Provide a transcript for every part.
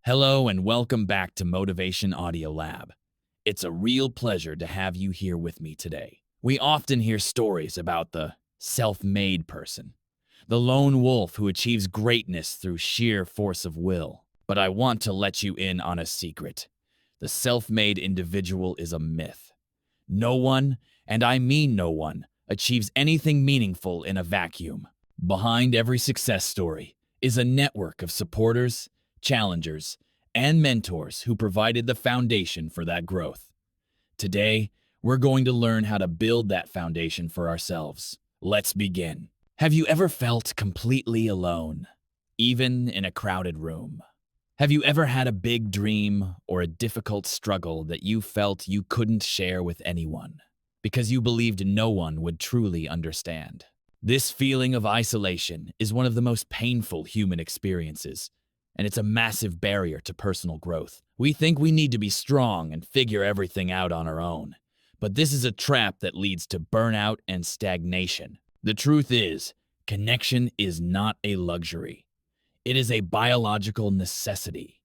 Hello and welcome back to Motivation Audio Lab. It's a real pleasure to have you here with me today. We often hear stories about the self-made person, the lone wolf who achieves greatness through sheer force of will. But I want to let you in on a secret. The self-made individual is a myth. No one, and I mean no one, achieves anything meaningful in a vacuum. Behind every success story is a network of supporters, challengers, and mentors who provided the foundation for that growth. Today, we're going to learn how to build that foundation for ourselves. Let's begin. Have you ever felt completely alone, even in a crowded room? Have you ever had a big dream or a difficult struggle that you felt you couldn't share with anyone because you believed no one would truly understand? This feeling of isolation is one of the most painful human experiences, and it's a massive barrier to personal growth. We think we need to be strong and figure everything out on our own, but this is a trap that leads to burnout and stagnation. The truth is, connection is not a luxury. It is a biological necessity.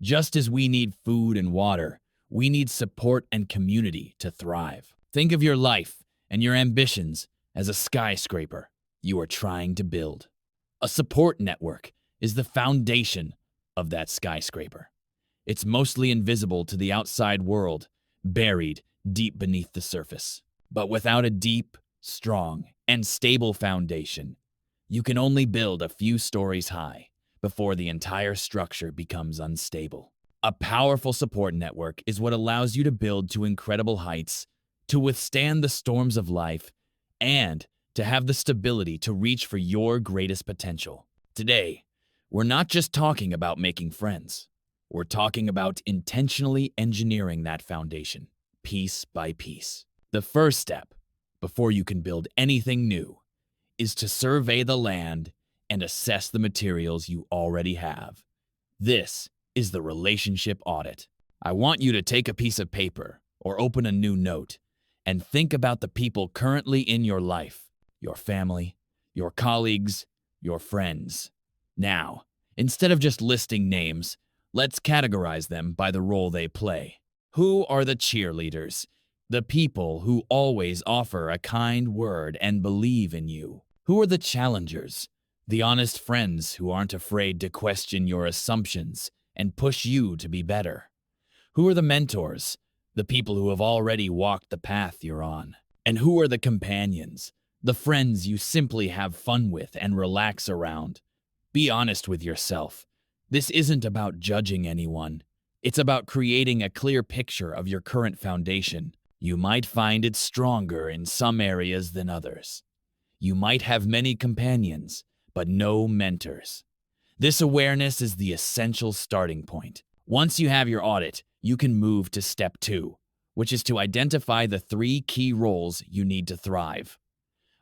Just as we need food and water, we need support and community to thrive. Think of your life and your ambitions as a skyscraper you are trying to build. A support network is the foundation of that skyscraper. It's mostly invisible to the outside world, buried deep beneath the surface. But without a deep, strong, and stable foundation, you can only build a few stories high before the entire structure becomes unstable. A powerful support network is what allows you to build to incredible heights, to withstand the storms of life, and to have the stability to reach for your greatest potential. Today, we're not just talking about making friends. We're talking about intentionally engineering that foundation, piece by piece. The first step, before you can build anything new, is to survey the land and assess the materials you already have. This is the relationship audit. I want you to take a piece of paper or open a new note and think about the people currently in your life, your family, your colleagues, your friends. Now, instead of just listing names, let's categorize them by the role they play. Who are the cheerleaders? The people who always offer a kind word and believe in you. Who are the challengers? The honest friends who aren't afraid to question your assumptions and push you to be better. Who are the mentors? The people who have already walked the path you're on. And who are the companions? The friends you simply have fun with and relax around. Be honest with yourself. This isn't about judging anyone. It's about creating a clear picture of your current foundation. You might find it stronger in some areas than others. You might have many companions, but no mentors. This awareness is the essential starting point. Once you have your audit, you can move to step 2, which is to identify the 3 key roles you need to thrive.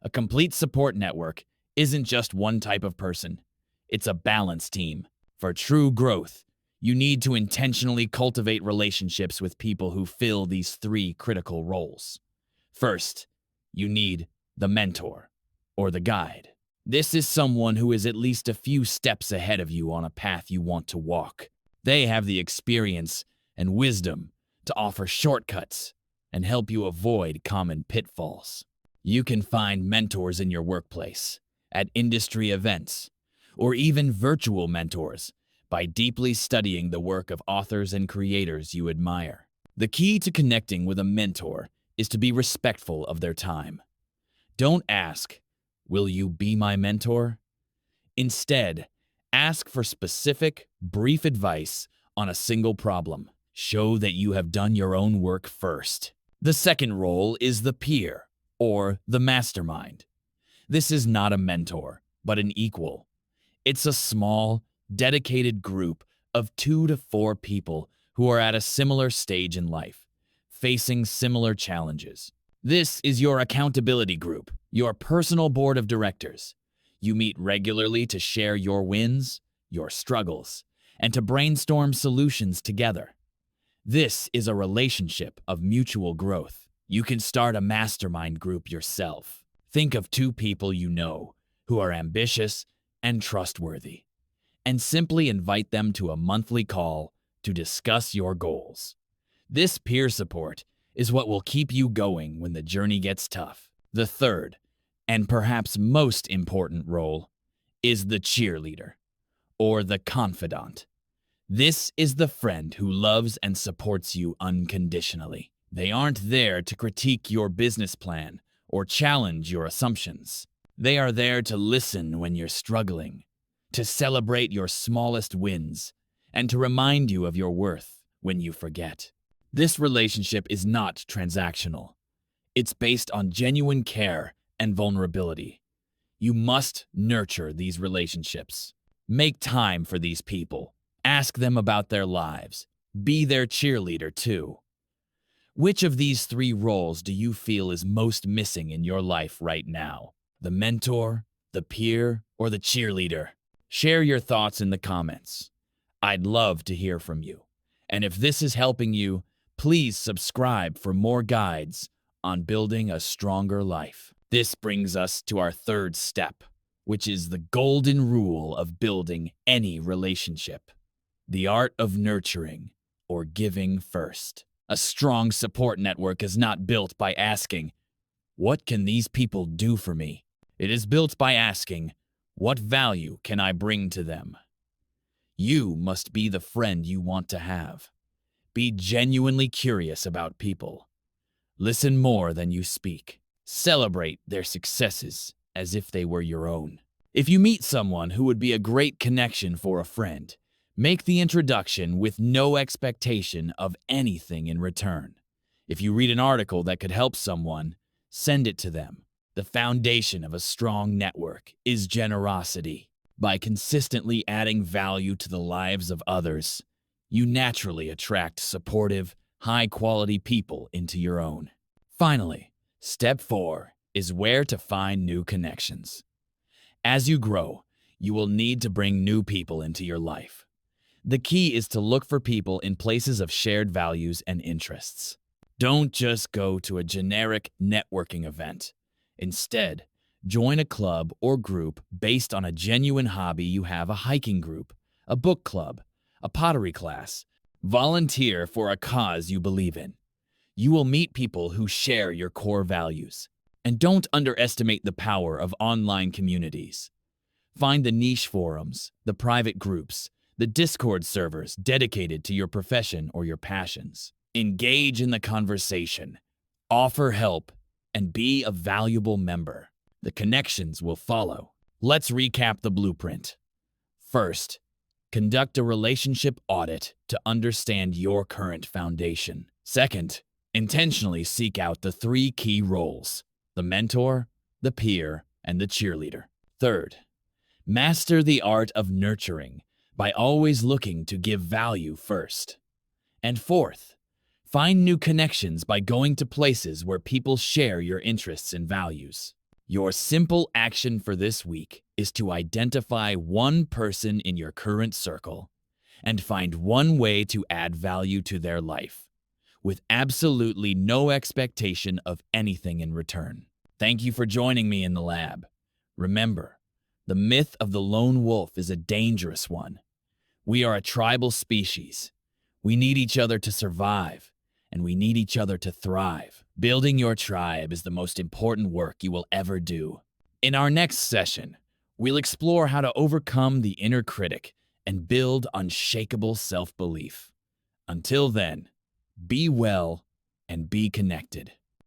A complete support network isn't just one type of person. It's a balanced team. For true growth, you need to intentionally cultivate relationships with people who fill these 3 critical roles. First, you need the mentor or the guide. This is someone who is at least a few steps ahead of you on a path you want to walk. They have the experience and wisdom to offer shortcuts and help you avoid common pitfalls. You can find mentors in your workplace, at industry events, or even virtual mentors by deeply studying the work of authors and creators you admire. The key to connecting with a mentor is to be respectful of their time. Don't ask, "Will you be my mentor?" Instead, ask for specific, brief advice on a single problem. Show that you have done your own work first. The second role is the peer, or the mastermind. This is not a mentor, but an equal. It's a small, dedicated group of 2 to 4 people who are at a similar stage in life, facing similar challenges. This is your accountability group, your personal board of directors. You meet regularly to share your wins, your struggles, and to brainstorm solutions together. This is a relationship of mutual growth. You can start a mastermind group yourself. Think of 2 people you know who are ambitious and trustworthy. and simply invite them to a monthly call to discuss your goals. This peer support is what will keep you going when the journey gets tough. The third, and perhaps most important role, is the cheerleader, or the confidant. This is the friend who loves and supports you unconditionally. They aren't there to critique your business plan or challenge your assumptions. They are there to listen when you're struggling, to celebrate your smallest wins, and to remind you of your worth when you forget. This relationship is not transactional. It's based on genuine care and vulnerability. You must nurture these relationships. Make time for these people. Ask them about their lives. Be their cheerleader too. Which of these three roles do you feel is most missing in your life right now? The mentor, the peer, or the cheerleader? Share your thoughts in the comments. I'd love to hear from you. And if this is helping you, please subscribe for more guides on building a stronger life. This brings us to our third step, which is the golden rule of building any relationship: the art of nurturing, or giving first. A strong support network is not built by asking, "What can these people do for me?" It is built by asking, "What value can I bring to them?" You must be the friend you want to have. Be genuinely curious about people. Listen more than you speak. Celebrate their successes as if they were your own. If you meet someone who would be a great connection for a friend, make the introduction with no expectation of anything in return. If you read an article that could help someone, send it to them. The foundation of a strong network is generosity. By consistently adding value to the lives of others, you naturally attract supportive, high-quality people into your own. Finally, step 4 is where to find new connections. As you grow, you will need to bring new people into your life. The key is to look for people in places of shared values and interests. Don't just go to a generic networking event. Instead, join a club or group based on a genuine hobby you have: a hiking group, a book club, a pottery class. Volunteer for a cause you believe in. You will meet people who share your core values. And don't underestimate the power of online communities. Find the niche forums, the private groups, the Discord servers dedicated to your profession or your passions. Engage in the conversation, offer help, and be a valuable member. The connections will follow. Let's recap the blueprint. First, conduct a relationship audit to understand your current foundation. Second, intentionally seek out the 3 key roles: the mentor, the peer, and the cheerleader. Third, master the art of nurturing by always looking to give value first. And fourth, find new connections by going to places where people share your interests and values. Your simple action for this week is to identify one person in your current circle and find one way to add value to their life, with absolutely no expectation of anything in return. Thank you for joining me in the lab. Remember, the myth of the lone wolf is a dangerous one. We are a tribal species. We need each other to survive, and we need each other to thrive. Building your tribe is the most important work you will ever do. In our next session, we'll explore how to overcome the inner critic and build unshakable self-belief. Until then, be well and be connected.